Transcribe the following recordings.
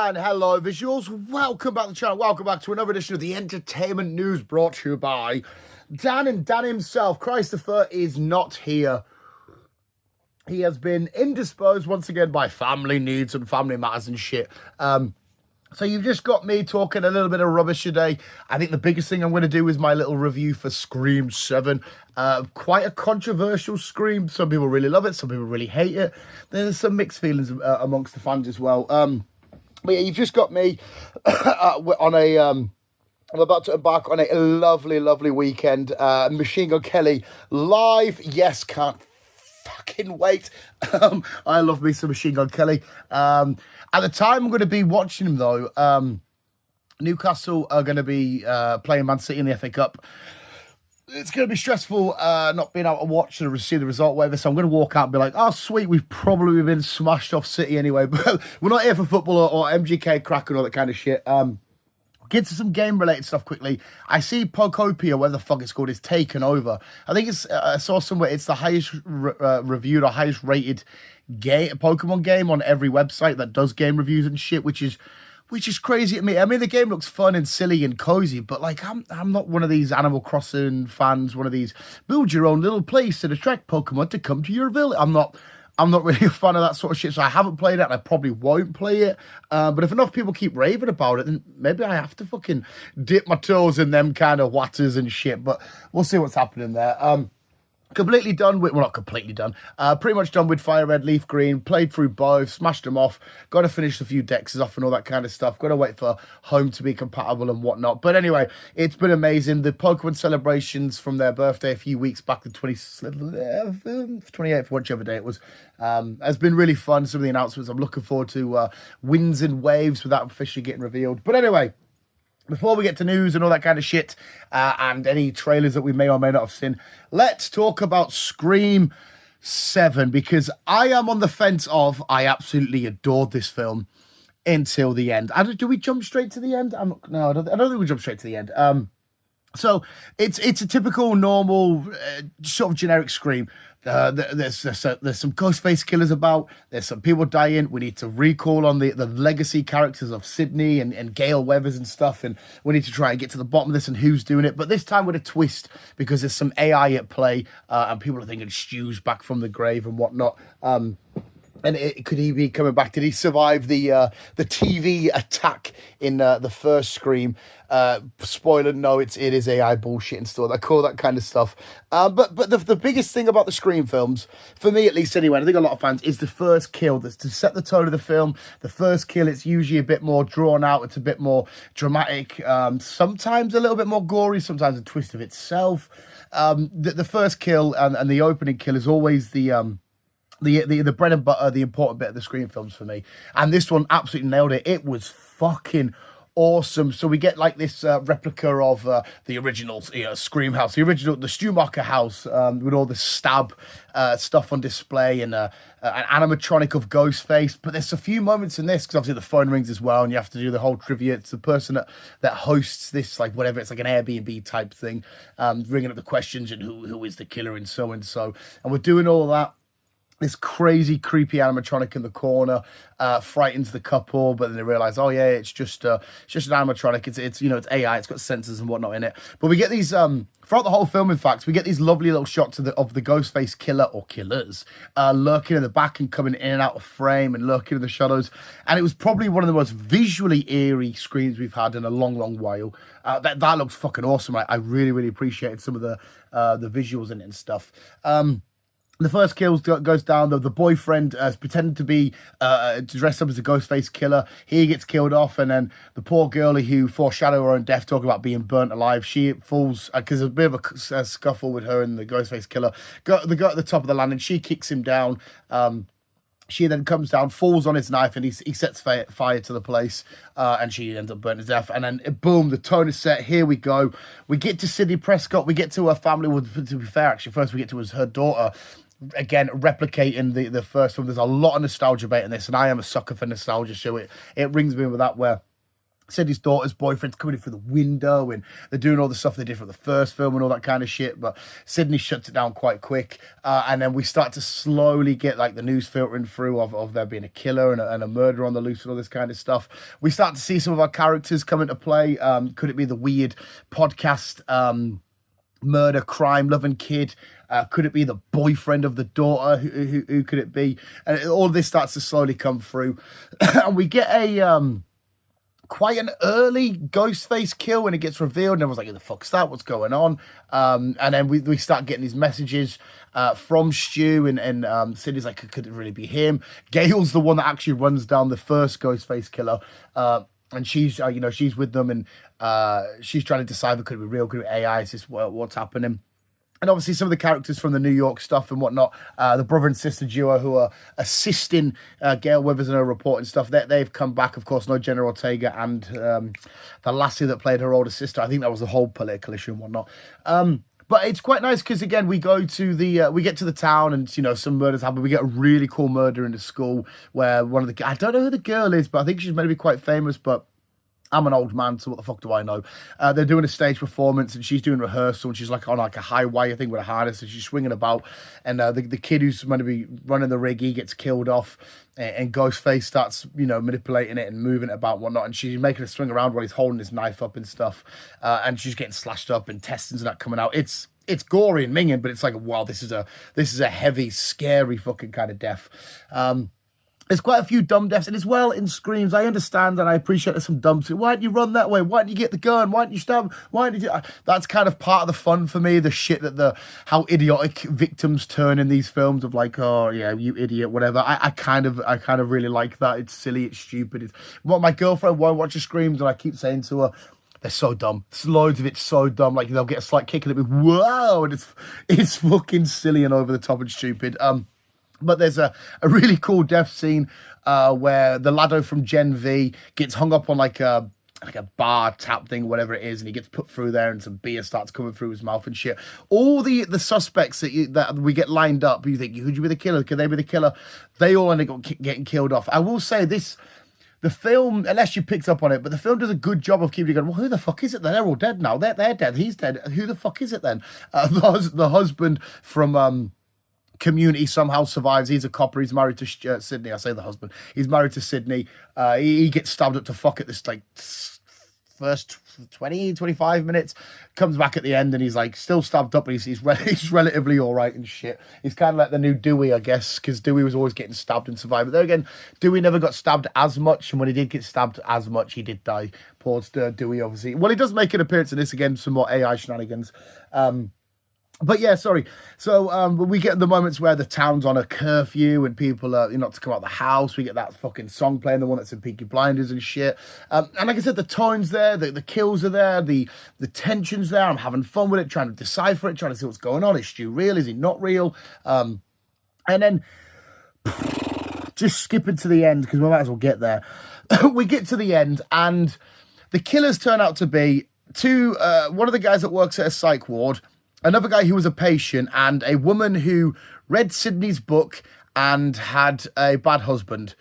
And hello, visuals. Welcome back to the channel. Welcome back to another edition of the Entertainment News brought to you by Dan. And Dan himself, Christopher, is not here. He has been indisposed once again by family needs and family matters and shit. So you've just got me talking a little bit of rubbish today. I think the biggest thing I'm going to do is my little review for Scream 7. Quite a controversial Scream. Some people really love it. Some people really hate it. There's some mixed feelings amongst the fans as well. But yeah, you've just got me on a... I'm about to embark on a lovely, lovely weekend. Machine Gun Kelly live. Yes, can't fucking wait. I love me some Machine Gun Kelly. At the time I'm going to be watching him, though, Newcastle are going to be playing Man City in the FA Cup. It's going to be stressful not being able to watch and see the result, whatever. So I'm going to walk out and be like, oh, sweet, we've probably been smashed off City anyway. But we're not here for football or MGK crack and all that kind of shit. Get to some game-related stuff quickly. I see Pokopia, whatever the fuck it's called, is taken over. I think it's I saw somewhere it's the highest reviewed or highest rated Pokemon game on every website that does game reviews and shit, which is crazy to me. I mean, the game looks fun and silly and cozy, but like I'm not one of these Animal Crossing fans, one of these build your own little place and attract Pokemon to come to your village. I'm not really a fan of that sort of shit, so I haven't played it, and I probably won't play it. But if enough people keep raving about it, then maybe I have to fucking dip my toes in them kind of watters and shit. But we'll see what's happening there. Completely done with, well, not completely done, pretty much done with Fire Red, Leaf Green, played through both, smashed them off, got to finish a few dexes off and all that kind of stuff, got to wait for home to be compatible and whatnot. But anyway, it's been amazing. The Pokemon celebrations from their birthday a few weeks back, the 28th, whichever day it was, has been really fun. Some of the announcements, I'm looking forward to Winds and Waves without officially getting revealed. But anyway, before we get to news and all that kind of shit, and any trailers that we may or may not have seen, let's talk about Scream 7, because I am on the fence of, I absolutely adored this film until the end. Do we jump straight to the end? No, I don't think we jump straight to the end. So it's a typical, normal, sort of generic Scream. There's some ghost face killers about. There's some people dying. We need to recall on the legacy characters of Sydney and Gail Weathers and stuff. And we need to try and get to the bottom of this and who's doing it. But this time with a twist, because there's some AI at play, and people are thinking Stu's back from the grave and whatnot. And could he be coming back? Did he survive the TV attack in the first Scream? Spoiler, no, it is AI bullshit and stuff. I call that kind of stuff. But the biggest thing about the Scream films, for me at least anyway, I think a lot of fans, is the first kill. That's to set the tone of the film. The first kill, it's usually a bit more drawn out. It's a bit more dramatic. Sometimes a little bit more gory. Sometimes a twist of itself. The first kill and the opening kill is always the bread and butter, the important bit of the Scream films for me. And this one absolutely nailed it. It was fucking awesome. So we get like this replica of the original Scream house, the Schumacher house, with all the stab stuff on display and an animatronic of Ghostface. But there's a few moments in this, because obviously the phone rings as well, and you have to do the whole trivia. It's the person that hosts this, like whatever, it's like an Airbnb type thing, ringing up the questions and who is the killer and so. And we're doing all that. This crazy, creepy animatronic in the corner frightens the couple, but then they realize, oh yeah, it's just an animatronic. It's it's AI. It's got sensors and whatnot in it. But we get these throughout the whole film. In fact, we get these lovely little shots of the Ghostface killer or killers lurking in the back and coming in and out of frame and lurking in the shadows. And it was probably one of the most visually eerie Screams we've had in a long, long while. That looks fucking awesome. I really, really appreciated some of the visuals in it and stuff. The first kill goes down. The boyfriend is pretending to be dressed up as a Ghostface killer. He gets killed off, and then the poor girlie who foreshadowed her own death, talking about being burnt alive, she falls because there's a bit of a scuffle with her and the Ghostface killer. They go at the top of the land, and she kicks him down. She then comes down, falls on his knife, and he sets fire to the place, and she ends up burning to death. And then, boom, the tone is set. Here we go. We get to Sidney Prescott. We get to her family. Well, to be fair, actually, first we get to her daughter. Again, replicating the first one. There's a lot of nostalgia bait in this, and I am a sucker for nostalgia, so it rings me with that, where Sydney's daughter's boyfriend's coming in through the window, and they're doing all the stuff they did for the first film and all that kind of shit. But Sydney shuts it down quite quick, and then we start to slowly get like the news filtering through of there being a killer and a murder on the loose and all this kind of stuff. We start to see some of our characters come into play. Could it be the weird podcast murder crime loving kid? Could it be the boyfriend of the daughter? Who could it be? And all this starts to slowly come through, and we get a quite an early Ghostface kill when it gets revealed, and everyone's like, who the fuck's that? What's going on? And then we start getting these messages from Stu, and Sydney's like, could it really be him? Gail's the one that actually runs down the first Ghostface killer, and she's she's with them, and she's trying to decipher, could it be real, could it be AI, is this what's happening? And obviously some of the characters from the New York stuff and whatnot, the brother and sister duo who are assisting Gail Weathers in her reporting stuff, they've come back. Of course, no Jenna Ortega and the lassie that played her older sister. I think that was the whole political issue and whatnot. But it's quite nice because, again, we go to we get to the town, and, some murders happen. We get a really cool murder in the school where one of the, I don't know who the girl is, but I think she's meant to be quite famous, but I'm an old man, so what the fuck do I know? They're doing a stage performance, and she's doing rehearsal, and she's like on like a high wire thing with a harness, and she's swinging about. And the kid who's meant to be running the rig, he gets killed off, and Ghostface starts, manipulating it and moving it about and whatnot. And she's making it swing around while he's holding his knife up and stuff. And she's getting slashed up, and intestines and that coming out. It's gory and minging, but it's like, wow, this is a heavy, scary fucking kind of death. There's quite a few dumb deaths, and as well in Screams, I understand and I appreciate there's some dumb shit. Why didn't you run that way? Why didn't you get the gun? Why didn't you stab? Why did you? That's kind of part of the fun for me. The shit that how idiotic victims turn in these films of like, oh yeah, you idiot, whatever. I kind of really like that. It's silly, it's stupid. My girlfriend won't watch the Screams, and I keep saying to her, they're so dumb. There's loads of it so dumb. Like they'll get a slight kick and it'll be whoa, and it's fucking silly and over the top and stupid. But there's a really cool death scene where the laddo from Gen V gets hung up on like a bar tap thing, whatever it is, and he gets put through there, and some beer starts coming through his mouth and shit. All the suspects that we get lined up, you think, who'd you be the killer? Could they be the killer? They all end up getting killed off. I will say this. The film, unless you picked up on it, but the film does a good job of keeping you going, well, who the fuck is it then? They're all dead now. They're dead. He's dead. Who the fuck is it then? The husband from Community somehow survives. He's a copper. He's married to Sydney. I say the husband. He's married to Sydney. He gets stabbed up to fuck at this like first 20, 25 minutes. Comes back at the end, and he's like still stabbed up, but he's relatively all right and shit. He's kind of like the new Dewey, I guess, because Dewey was always getting stabbed and survived. But there again, Dewey never got stabbed as much, and when he did get stabbed as much, he did die. Poor Dewey, obviously. Well, he does make an appearance in this again, some more AI shenanigans. But yeah, sorry. So we get the moments where the town's on a curfew and people are not to come out of the house. We get that fucking song playing, the one that's in Peaky Blinders and shit. And like I said, the tone's there, the kills are there, the tension's there. I'm having fun with it, trying to decipher it, trying to see what's going on. Is Stu real? Is he not real? And then just skipping to the end, because we might as well get there. We get to the end, and the killers turn out to be one of the guys that works at a psych ward, another guy who was a patient, and a woman who read Sydney's book and had a bad husband.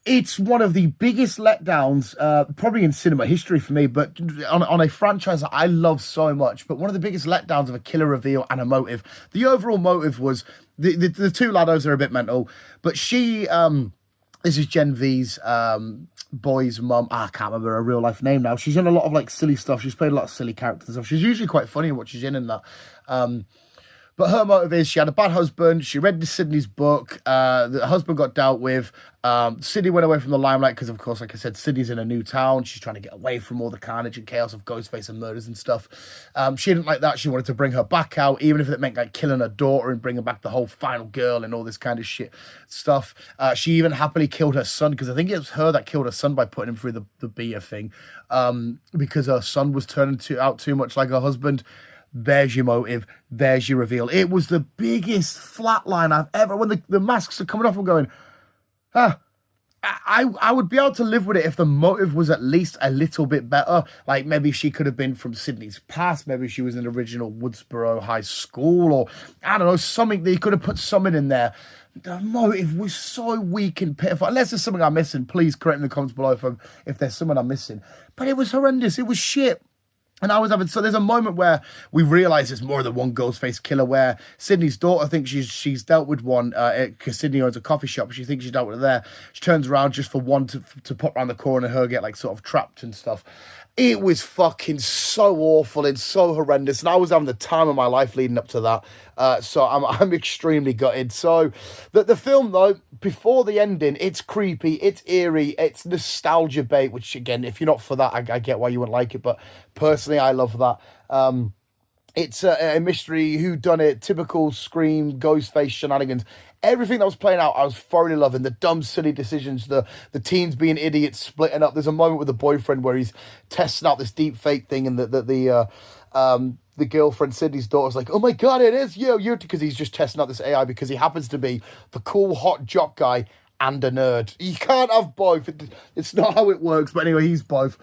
It's one of the biggest letdowns, probably in cinema history for me, but on a franchise that I love so much. But one of the biggest letdowns of a killer reveal and a motive. The overall motive was the two laddos are a bit mental, but she, this is Gen V's boy's mum. I can't remember her real life name now. She's in a lot of like silly stuff. She's played a lot of silly characters and stuff. She's usually quite funny in what she's in that. But her motive is she had a bad husband. She read Sydney's book. The husband got dealt with. Sydney went away from the limelight because, of course, like I said, Sydney's in a new town. She's trying to get away from all the carnage and chaos of Ghostface and murders and stuff. She didn't like that. She wanted to bring her back out, even if it meant like killing her daughter and bringing back the whole final girl and all this kind of shit stuff. She even happily killed her son, because I think it was her that killed her son by putting him through the beer thing, because her son was turning out too much like her husband. There's your motive. There's your reveal. It was the biggest flatline I've ever... When the masks are coming off, I'm going, I would be able to live with it if the motive was at least a little bit better. Like maybe she could have been from Sydney's past. Maybe she was in the original Woodsboro High School, or I don't know, something that you could have put something in there. The motive was so weak and pitiful. Unless there's something I'm missing, please correct me in the comments below if there's something I'm missing. But it was horrendous. It was shit. And I was having, so there's a moment where we realise there's more than one Ghostface killer, where Sydney's daughter thinks she's dealt with one, because Sydney owns a coffee shop, she thinks she's dealt with it there. She turns around just for one to pop around the corner and her get like sort of trapped and stuff. It was fucking so awful and so horrendous, and I was having the time of my life leading up to that. So I'm extremely gutted. So the film though, before the ending, it's creepy, it's eerie, it's nostalgia bait. Which again, if you're not for that, I get why you wouldn't like it. But personally, I love that. It's a mystery, whodunit, typical Scream, Ghostface shenanigans. Everything that was playing out, I was thoroughly loving. The dumb, silly decisions, the teens being idiots, splitting up. There's a moment with the boyfriend where he's testing out this deep fake thing, and the girlfriend, Sydney's daughter's like, "Oh my god, it is you," because he's just testing out this AI because he happens to be the cool, hot jock guy and a nerd. You can't have both. It's not how it works. But anyway, he's both.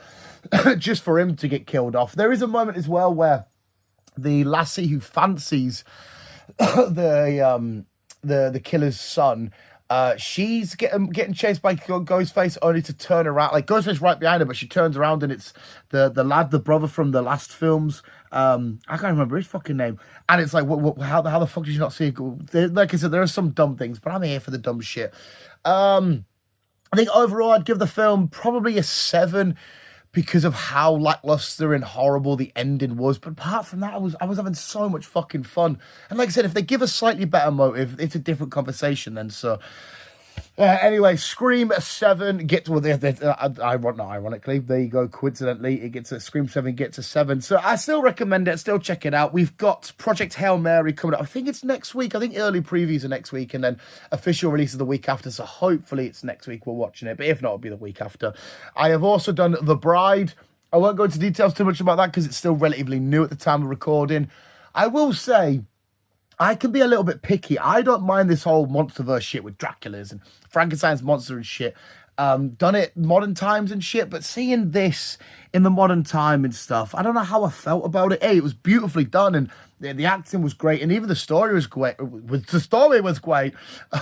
Just for him to get killed off. There is a moment as well where the lassie who fancies the killer's son, she's getting chased by Ghostface, only to turn around. Like Ghostface right behind her, but she turns around and it's the lad, the brother from the last films. I can't remember his fucking name. And it's like, how the fuck did you not see it? Like I said, there are some dumb things, but I'm here for the dumb shit. I think overall I'd give the film probably a 7. Because of how lackluster and horrible the ending was. But apart from that, I was having so much fucking fun. And like I said, if they give a slightly better motive, it's a different conversation then. So anyway, Scream 7 gets, well, ironically, there you go, coincidentally, it gets a Scream 7 gets a 7. So I still recommend it, still check it out. We've got Project Hail Mary coming up. I think it's next week. I think early previews are next week, and then official release of the week after. So hopefully it's next week we're watching it. But if not, it'll be the week after. I have also done The Bride. I won't go into details too much about that because it's still relatively new at the time of recording. I will say, I can be a little bit picky. I don't mind this whole monsterverse shit with Dracula's and Frankenstein's monster and shit. Done it modern times and shit, but seeing this in the modern time and stuff, I don't know how I felt about it. Hey, it was beautifully done, and the acting was great, and even the story was great. The story was great.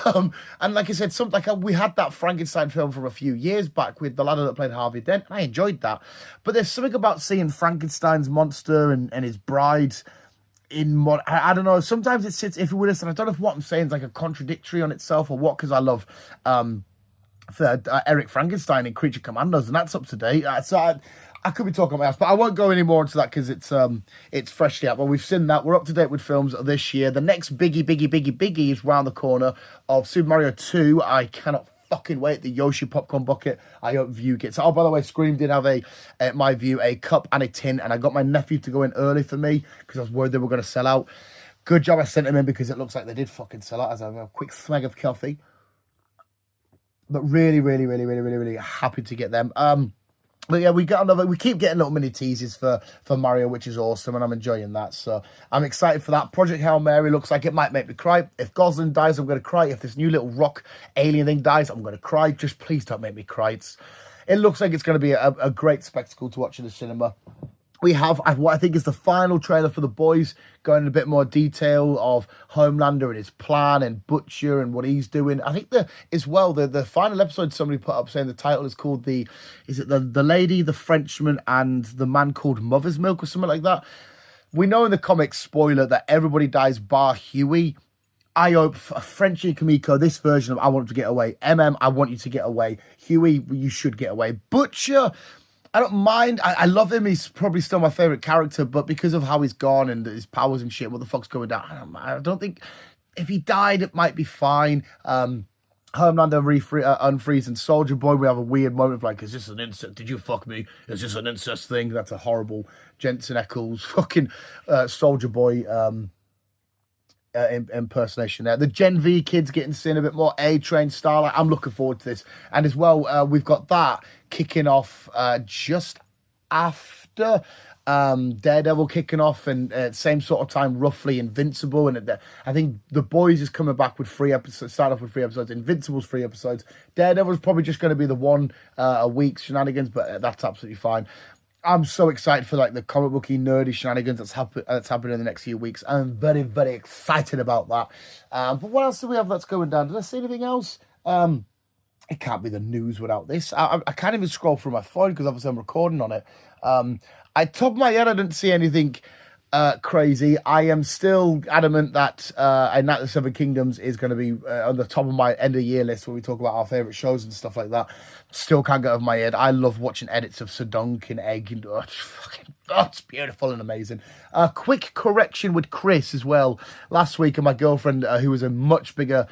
And like I said, we had that Frankenstein film from a few years back with the lad that played Harvey Dent, and I enjoyed that. But there's something about seeing Frankenstein's monster and his bride I don't know, sometimes it sits if it would have said, I don't know if what I'm saying is like a contradictory on itself or what, because I love Eric Frankenstein in Creature Commandos, and that's up to date. So I could be talking about that, but I won't go any more into that because it's freshly out. But we've seen that. We're up to date with films this year. The next biggie is round the corner of Super Mario 2. I cannot fucking wait. The Yoshi popcorn bucket. I hope View gets. Oh, by the way, Scream did have my View a cup and a tin, and I got my nephew to go in early for me because I was worried they were going to sell out. Good job I sent him in because it looks like they did fucking sell out. As I have a quick swag of coffee, but really happy to get them. But yeah, we keep getting little mini teases for Mario, which is awesome, and I'm enjoying that. So I'm excited for that. Project Hail Mary looks like it might make me cry. If Gosling dies, I'm going to cry. If this new little rock alien thing dies, I'm going to cry. Just please don't make me cry. It looks like it's going to be a great spectacle to watch in the cinema. We have what I think is the final trailer for The Boys, going in a bit more detail of Homelander and his plan and Butcher and what he's doing. I think the final episode somebody put up saying the title is called the Lady, the Frenchman, and the Man Called Mother's Milk or something like that. We know in the comics, spoiler, that everybody dies bar Huey. I hope Frenchie and Kamiko, this version of I Want to Get Away. I want you to get away. Huey, you should get away. Butcher, I don't mind. I love him. He's probably still my favourite character, but because of how he's gone and his powers and shit, what the fuck's going down? I don't think if he died, it might be fine. Homelander unfreeze, Soldier Boy, we have a weird moment of like, is this an incest? Did you fuck me? Is this an incest thing? That's a horrible Jensen Ackles fucking Soldier Boy impersonation there. The Gen V kids getting seen a bit more A-Train style. I'm looking forward to this. And as well, we've got that kicking off just after Daredevil kicking off, and same sort of time roughly Invincible, and I think The Boys is coming back with 3 episodes, start off with 3 episodes, Invincible's 3 episodes, Daredevil's probably just going to be the one a week shenanigans, but that's absolutely fine. I'm so excited for like the comic booky nerdy shenanigans that's happening in the next few weeks. I'm very, very excited about that. But what else do we have that's going down? Did I see anything else? It can't be the news without this. I can't even scroll through my phone because obviously I'm recording on it. At top of my head, I didn't see anything crazy. I am still adamant that Night of the Seven Kingdoms is going to be on the top of my end of year list where we talk about our favourite shows and stuff like that. Still can't get over my head. I love watching edits of Sir Duncan Egg. And, it's beautiful and amazing. Quick correction with Chris as well. Last week, and my girlfriend, who was a much bigger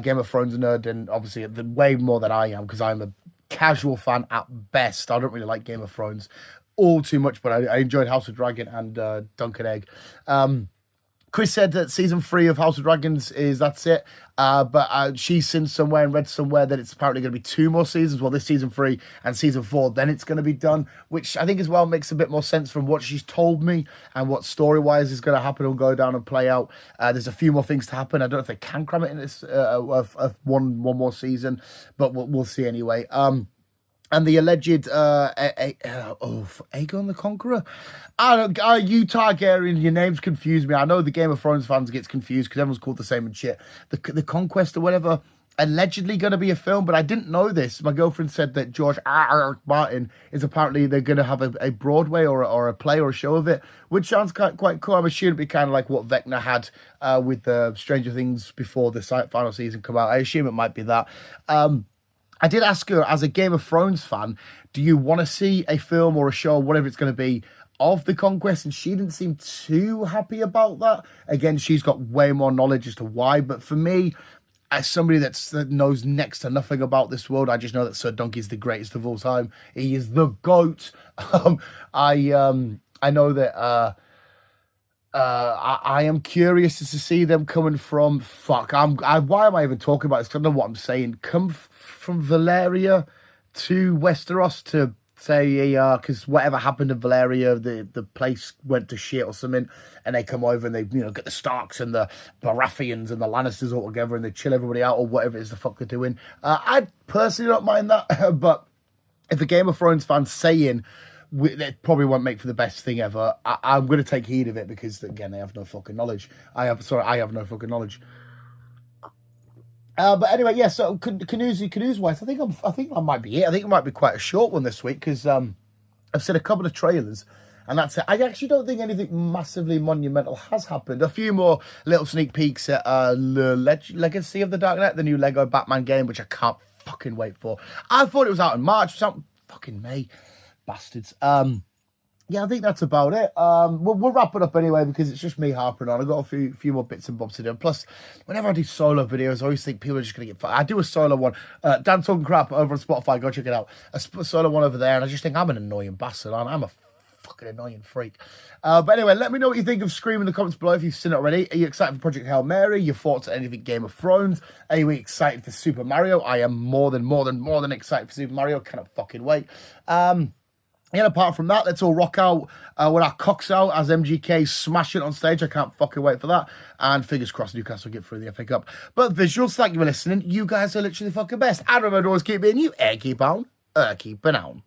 Game of Thrones nerd, and obviously way more than I am, because I'm a casual fan at best. I don't really like Game of Thrones all too much, but I enjoyed House of Dragon and Duncan Egg. Chris said that season 3 of House of Dragons that's it. But she's seen somewhere and read somewhere that it's apparently going to be 2 more seasons. Well, this season 3 and season 4, then it's going to be done, which I think as well makes a bit more sense from what she's told me and what story-wise is going to happen and go down and play out. There's a few more things to happen. I don't know if they can cram it in this of one more season, but we'll see anyway. And the alleged Aegon the Conqueror. You Targaryen, your names confuse me. I know the Game of Thrones fans gets confused because everyone's called the same and shit. The Conquest or whatever, allegedly going to be a film, but I didn't know this. My girlfriend said that George Martin is apparently they're going to have a Broadway or a play or a show of it, which sounds quite cool. I'm assuming it'd be kind of like what Vecna had with the Stranger Things before the final season come out. I assume it might be that. I did ask her, as a Game of Thrones fan, do you want to see a film or a show, whatever it's going to be, of the Conquest? And she didn't seem too happy about that. Again, she's got way more knowledge as to why. But for me, as somebody that knows next to nothing about this world, I just know that Sir Duncan is the greatest of all time. He is the GOAT. I know that... I am curious to see them coming from... why am I even talking about this? I don't know what I'm saying. Come from Valeria to Westeros to say, because whatever happened in Valeria, the place went to shit or something, and they come over and they, get the Starks and the Baratheons and the Lannisters all together and they chill everybody out or whatever it is the fuck they're doing. I personally don't mind that, but if a Game of Thrones fan's saying... it probably won't make for the best thing ever. I'm going to take heed of it because, again, they have no fucking knowledge. I have no fucking knowledge. But anyway, yeah. So canoes wise, I think that might be it. I think it might be quite a short one this week because I've seen a couple of trailers, and that's it. I actually don't think anything massively monumental has happened. A few more little sneak peeks at Legacy of the Dark Knight, the new Lego Batman game, which I can't fucking wait for. I thought it was out in March, it's out in fucking May. Bastards. Yeah, I think that's about it. We'll wrap it up anyway because it's just me harping on. I've got a few more bits and bobs to do. And plus, whenever I do solo videos, I always think people are just going to get... I do a solo one. Dan Talking Crap over on Spotify. Go check it out. A solo one over there. And I just think I'm an annoying bastard. I'm a fucking annoying freak. But anyway, let me know what you think of Scream in the comments below if you've seen it already. Are you excited for Project Hail Mary? Your thoughts on anything Game of Thrones? Are you excited for Super Mario? I am more than excited for Super Mario. Cannot fucking wait. And apart from that, let's all rock out with our cocks out as MGK smash it on stage. I can't fucking wait for that. And fingers crossed Newcastle get through the FA Cup. But visuals, thank you for listening. You guys are literally the fucking best. And remember, always keep being you. Keep on. Keep on.